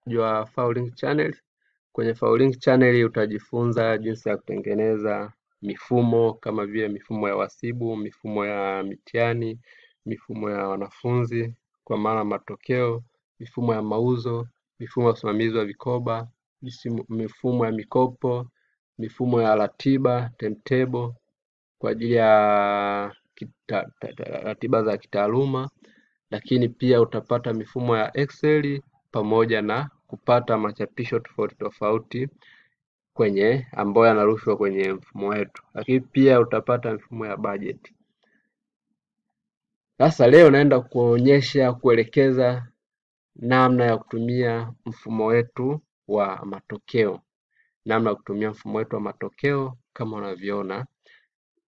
Jua Faulink Channel. Kwenye Faulink Channel utajifunza jinsi ya kutengeneza mifumo kama vile mifumo ya wasibu, mifumo ya mitihani, mifumo ya wanafunzi kwa maana matokeo, mifumo ya mauzo, mifumo ya usimamizi wa vikoba, mifumo ya mikopo, mifumo ya ratiba, timetable kwa ajili ya ratiba za kitaaluma, lakini pia utapata mifumo ya Excel pamoja na kupata machapisho tofauti tofauti kwenye ambayo yanarushwa kwenye mfumo wetu, lakini pia utapata mifumo ya budget. Sasa leo naenda kuelekeza namna ya kutumia mfumo wetu wa matokeo, kama unavyoona.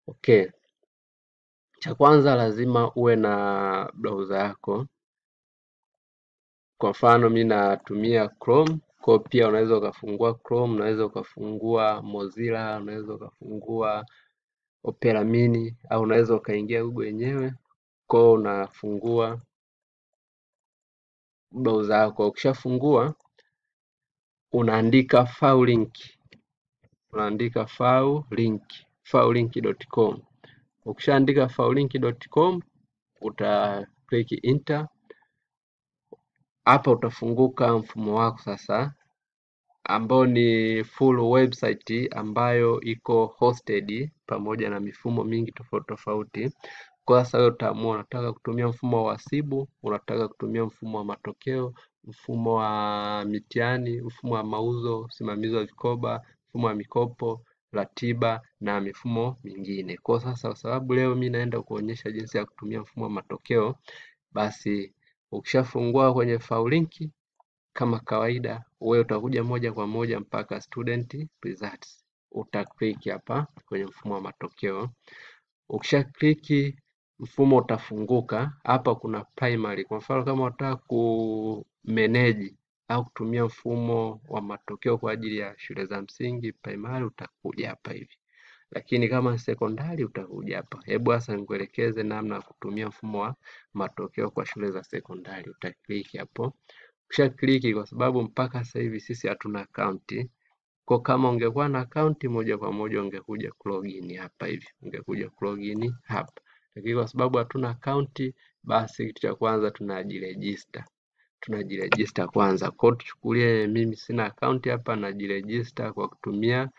Okay. Cha kwanza lazima uwe na browser yako. Kwa mfano mimi natumia Chrome, kwa pia unaweza ukafungua Chrome, unaweza ukafungua Mozilla, unaweza ukafungua Opera Mini, au unaweza ukaingia Google yenyewe. Kwa unafungua browser yako. Ukishafungua unaandika faulink. Unaandika faulink.com. Ukishaandika faulink.com uta click enter. Hapa utafunguka mfumo wako sasa, ambao ni full website ambayo iko hosted pamoja na mifumo mingi tofauti tofauti. Kwa sasa wewe utaamua unataka kutumia mfumo wa wasibu, unataka kutumia mfumo wa matokeo, mfumo wa mitihani, mfumo wa mauzo, usimamizi wa vikoba, mfumo wa mikopo, ratiba na mifumo mingine. Kwa sasa kwa sababu leo mimi naenda kuonyesha jinsi ya kutumia mfumo wa matokeo, basi ukishafungua kwenye Faulink kama kawaida, wewe utakuja moja kwa moja mpaka student results. Utaklik hapa kwenye mfumo wa matokeo. Ukisha kliki mfumo utafunguka. Hapa kuna primary. Kwa mfano kama unataka kumanage au kutumia mfumo wa matokeo kwa ajili ya shule za msingi primary, utakuja hapa hivi. Lakini kama sekondari utakuja hapa. Hebu sasa nikuelekeze namna ya kutumia mfumo wa matokeo kwa shule za sekondari. Utaklik hapo. Ukisha kliki, kwa sababu mpaka sasa hivi sisi hatuna account. Kwa kama ungekuwa na account moja kwa moja ungekuja login hapa hivi. Ungekuja login hapa. Lakini kwa sababu hatuna account, basi kitu cha kwanza tunajiregister. Tunajiregister kwanza. Kwa tuchukulie mimi sina account hapa, najiregister kwa kutumia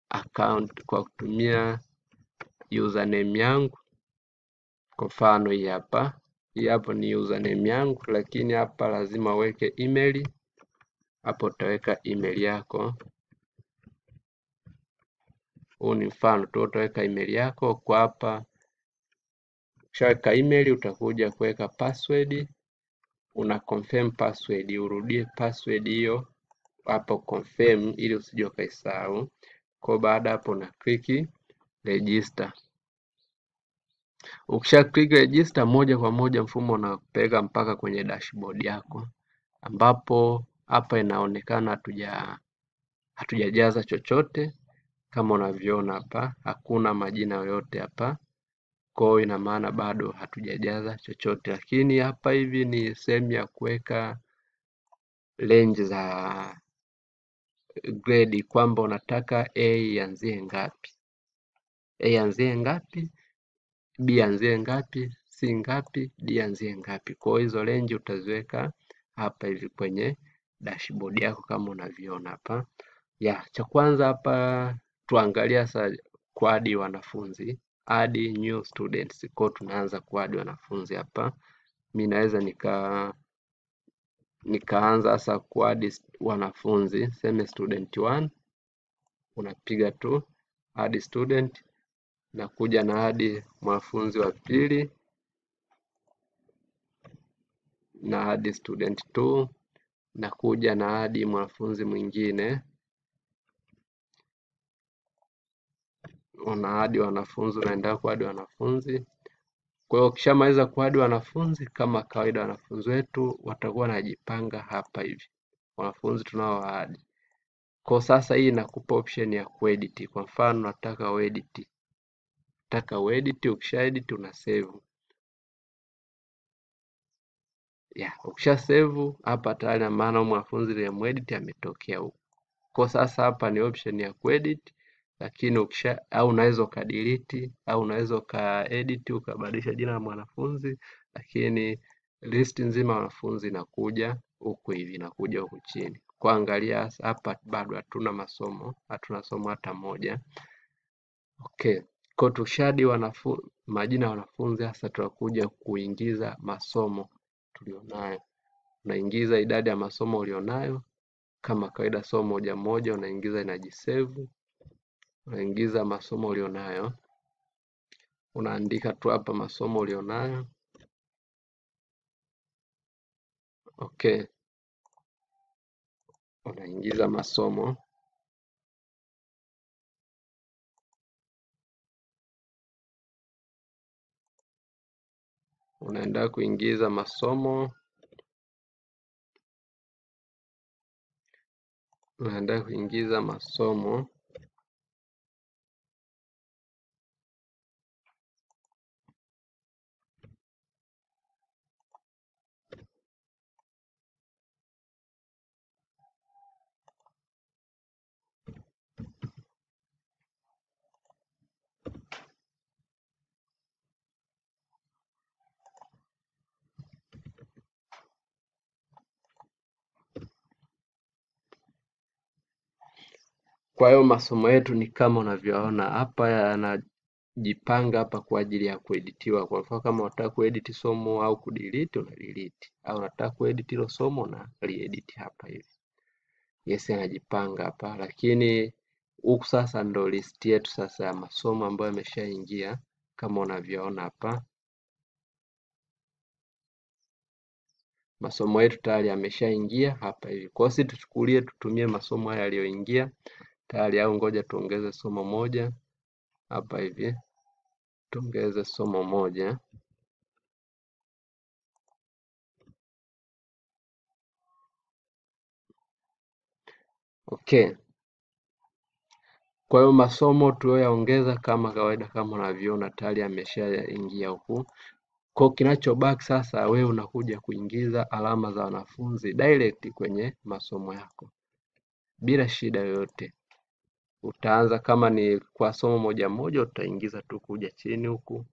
account, kwa kutumia username yangu. Kwa mfano hii hapa. Hii hapo ni username yangu, lakini hapa lazima uweke email. Hapo utaweka email yako. Huu ni mfano tu, utaweka email yako kwa hapa. Ukishaweka email utakuja kuweka password. Una confirm password, urudie password hiyo hapo confirm, ili usije ukaisahau. Kwa baada hapo una click register. Ukisha click register, moja kwa moja mfumo unakupeleka mpaka kwenye dashboard yako, ambapo hapa inaonekana hatujajaza chochote. Kama unavyoona hapa hakuna majina yoyote hapa, kwa hiyo ina maana bado hatujajaza chochote. Lakini hapa hivi ni sehemu ya kuweka range za grade, kwamba unataka A ianzie ngapi, A ianzie ngapi, B ianzie ngapi, C ngapi, D ianzie ngapi. Kwa hiyo hizo range utaziweka hapa hivi kwenye dashboard yako kama unavyoona hapa. Cha kwanza hapa tuangalia sasa kuadi wanafunzi, add new students. Kwa tunaanza kuadi wanafunzi hapa. Mimi naweza nikaanza sasa kuadi wanafunzi, sema student 1, unapiga tu add student, na kuja na hadi mwanafunzi wa pili, na hadi student 2, na kuja na hadi mwanafunzi mwingine, una hadi wanafunzi, unaendelea kuadi wanafunzi. Kwa hiyo ukishamaliza kuadi wanafunzi, kama kawaida wanafunzi wetu watakuwa wanajipanga hapa hivi, wanafunzi tunaowaadi. Kwa sasa hii inakupa option ya kuedit. Kwa mfano nataka uedit, ukisha edit una save. Ukisha save hapa tayari, na maana mwanafunzi niliyemuedit ametokea huko. Kwa sasa hapa ni option ya kuedit, lakini au unaweza ukadelete au unaweza ukaedit ukabadilisha jina la mwanafunzi, lakini list nzima ya wanafunzi inakuja huku hivi, inakuja huku chini. Kuangalia hapa bado hatuna somo hata moja. Okay, kwa tushadi majina ya wanafunzi, hasa tunakuja kuingiza masomo tulionayo. Unaingiza idadi ya masomo ulionayo kama kawaida, somo moja moja unaingiza, inajisave. Unaingiza masomo ulionayo, unaandika tu hapa masomo ulionayo. Okay, unaingiza masomo, unaenda kuingiza masomo, unaenda kuingiza masomo. Kwa hiyo masomo yetu ni kama unavyoona hapa, yanajipanga hapa kwa ajili ya kueditiwa. Kwa mfano kama unataka kuedit somo au kudelete, una delete, au unataka kuedit hilo somo na liedit hapa hivi. Yes, yanajipanga hapa, lakini huku sasa ndo list yetu sasa ya masomo ambayo yameshaingia kama unavyoona hapa. Masomo yetu tayari yameshaingia hapa hivi. Kwa hiyo sisi tutumie masomo haya yaliyoingia tayari, au ngoja tuongeze somo moja hapa hivi, tuongeze somo moja. Okay, kwa hiyo masomo tuliyoyaongeza kama kawaida, kama unavyoona tayari yameshaingia huku. Kwa kinachobaki sasa, wewe unakuja kuingiza alama za wanafunzi direct kwenye masomo yako bila shida yoyote. Utaanza kama ni kwa somo moja moja, utaingiza tu kuja chini huku,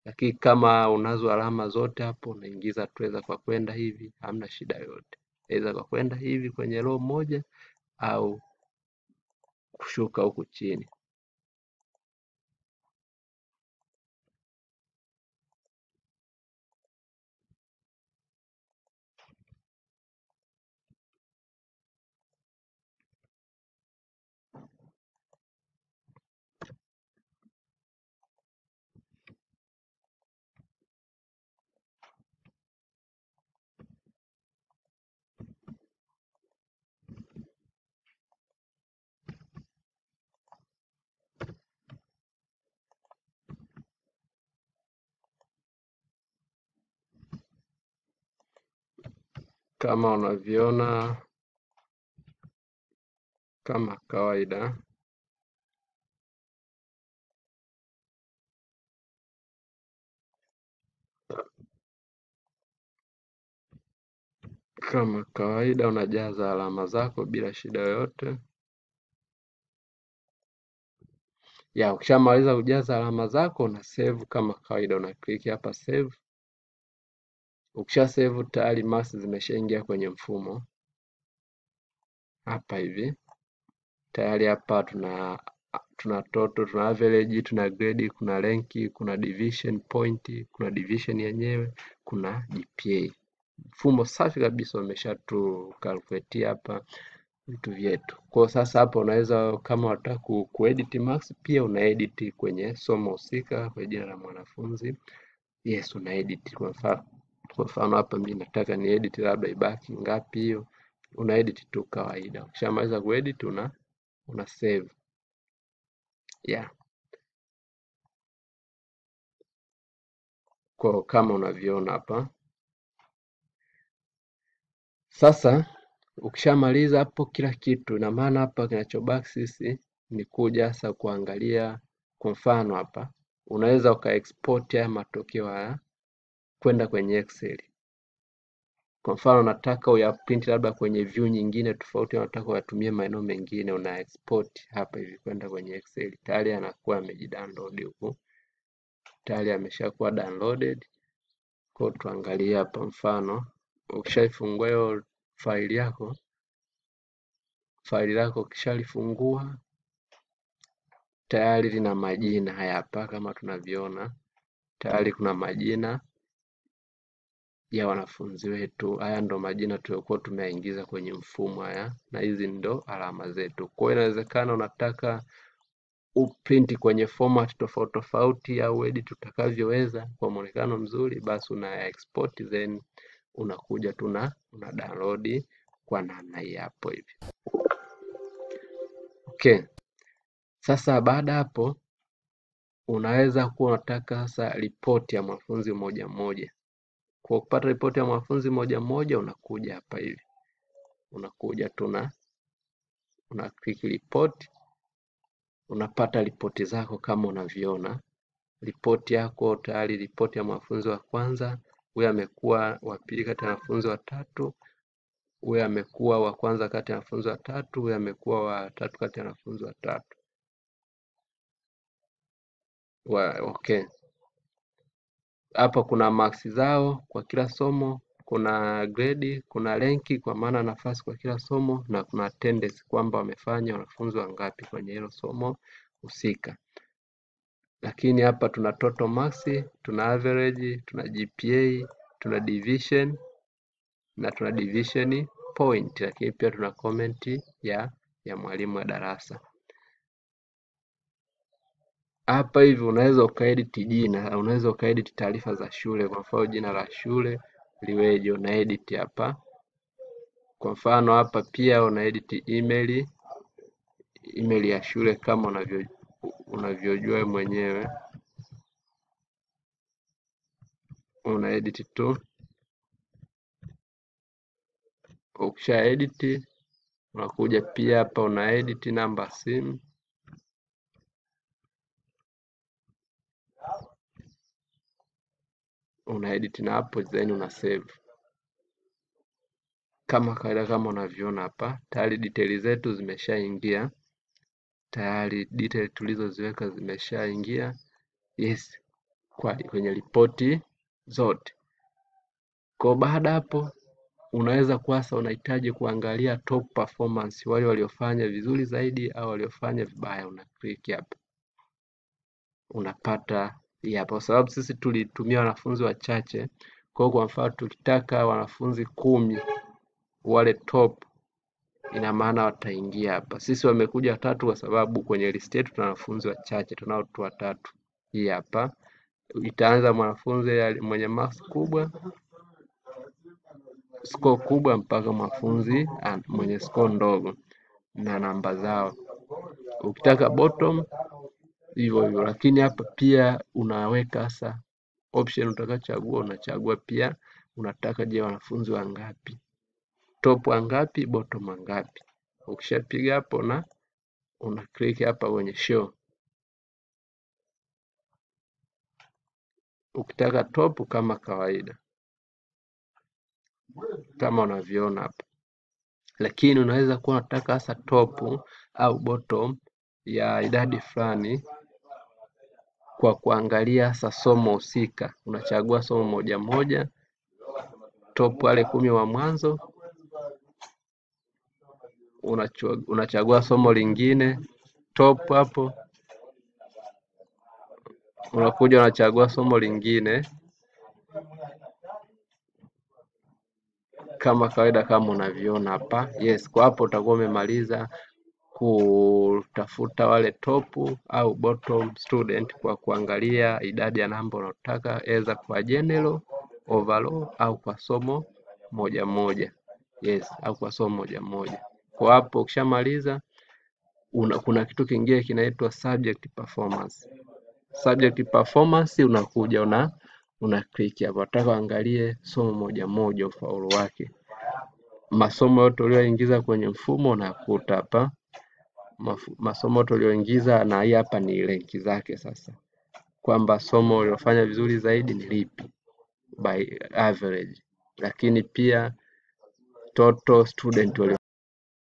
lakini kama unazo alama zote hapo unaingiza tuweza kwa kwenda hivi, hamna shida yoyote. Aidha kwa kwenda hivi kwenye row moja au kushuka huku chini. Kama unavyoona kama kawaida, unajaza alama zako bila shida yoyote. Ukishamaliza kujaza alama zako una save kama kawaida, una click hapa save. Ukisha save tayari marks zimeshaingia kwenye mfumo hapa hivi. Tayari hapa tuna total, tuna average, tuna grade, kuna rank, kuna division point, kuna division yenyewe, kuna GPA. Mfumo safi kabisa, umeshatu calculate hapa vitu vyetu. Kwa sasa hapa unaweza kama unataka kuedit marks, pia unaedit kwenye somo husika kwa jina la mwanafunzi. Yes, unaedit. Kwa mfano hapa mimi nataka ni edit labda ibaki ngapi, hiyo unaedit tu kawaida. Ukishamaliza kuedit una save. Kwa kama unavyoona hapa. Sasa ukishamaliza hapo kila kitu, na maana hapa kinachobaki sisi ni kuja sasa kuangalia. Kwa mfano hapa unaweza ukaexport haya matokeo haya kwenda kwenye Excel. Kwa mfano unataka uyaprint labda kwenye view nyingine tofauti, unataka uyatumie maeneo mengine, una export hapa hivi kwenda kwenye Excel. Tayari anakuwa amejidownload huku, tayari ameshakuwa downloaded. Kwa tuangalie hapa, mfano ukishaifungua hiyo faili lako ukishalifungua tayari lina majina haya hapa, kama tunavyoona tayari kuna majina ya wanafunzi wetu. Haya ndo majina tuliokuwa tumeyaingiza kwenye mfumo haya, na hizi ndo alama zetu. Kwa hiyo inawezekana unataka uprint kwenye format tofauti tofauti au edit utakavyoweza kwa muonekano mzuri, basi una export then unakuja tu una download kwa namna hii hapo hivi. Okay. Sasa baada hapo unaweza kuwa unataka sasa ripoti ya mwanafunzi mmoja mmoja. Kwa kupata ripoti ya mwanafunzi mmoja mmoja unakuja hapa hivi. Unakuja tu una click report, unapata ripoti zako kama unavyoona. Ripoti yako tayari, ripoti ya mwanafunzi wa kwanza, huyu amekuwa wa pili kati ya wanafunzi watatu, huyu amekuwa wa kwanza kati ya wanafunzi watatu, huyu amekuwa wa tatu kati ya wanafunzi watatu. Okay. Hapa kuna marks zao kwa kila somo, kuna grade, kuna rank kwa maana nafasi kwa kila somo, na kuna attendance kwamba wamefanya wanafunzi wangapi kwenye hilo somo husika. Lakini hapa tuna total marks, tuna average, tuna GPA, tuna division na tuna division point, lakini pia tuna comment ya mwalimu wa darasa. Hapa hivi unaweza ukaedit jina, unaweza ukaedit taarifa za shule. Kwa mfano jina la shule liweje, una edit hapa. Kwa mfano hapa pia una edit email ya shule kama unavyojua mwenyewe, una edit tu. Ukisha edit unakuja pia hapa una edit namba simu, una edit na hapo then una save kama kawaida. Kama unavyoona hapa tayari details zetu zimeshaingia, tayari details tulizoziweka zimeshaingia, yes, kwenye ripoti zote. Kwa baada hapo unaweza kuasa unahitaji kuangalia top performance, wale waliofanya vizuri zaidi au waliofanya vibaya, una click hapa unapata hapa, kwa sababu sisi tulitumia wanafunzi wachache. Kwa mfano tukitaka wanafunzi 10 wale top, ina maana wataingia hapa. Sisi wamekuja watatu kwa sababu kwenye list yetu tuna wanafunzi wachache, tunao tu watatu. Hii hapa itaanza mwanafunzi mwenye marks kubwa, score kubwa, mpaka mwanafunzi mwenye score ndogo na namba zao. Ukitaka bottom hivyo hivyo, lakini hapa pia unaweka sasa option utakayochagua. Unachagua pia unataka je, wanafunzi wangapi, top wangapi, bottom wangapi. Ukishapiga hapo na una click hapa kwenye show. Ukitaka top kama kawaida kama unavyoona hapa, lakini unaweza kuwa unataka hasa top au bottom ya idadi fulani kwa kuangalia hasa somo husika. Unachagua somo moja moja, top wale 10 wa mwanzo, unachagua somo lingine top hapo, unakuja unachagua somo lingine kama kawaida kama unavyoona hapa. Yes, kwa hapo utakuwa umemaliza kutafuta wale top au bottom student kwa kuangalia idadi ya namba unataka, aidha kwa general, overall au kwa somo moja moja. Yes, au kwa somo moja moja. Kwa hapo ukishamaliza kuna kitu kingine kinaitwa subject performance. Subject performance unakuja una click hapo, unataka angalie somo moja moja ufaulu wake. Masomo yote ulioingiza kwenye mfumo unakuta hapa masomo yote ulioingiza, na hii hapa ni rank zake sasa, kwamba somo uliofanya vizuri zaidi ni lipi by average. lakini pia total student